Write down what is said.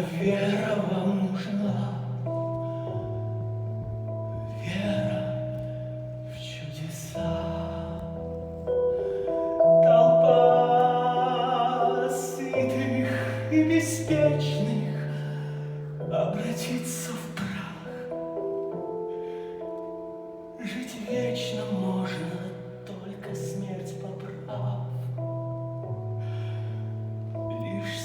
вера вам нужна, вера в чудеса. Толпа сытых и беспечных обратится в прах. Жить вечно можно, только смерть поправ. Лишь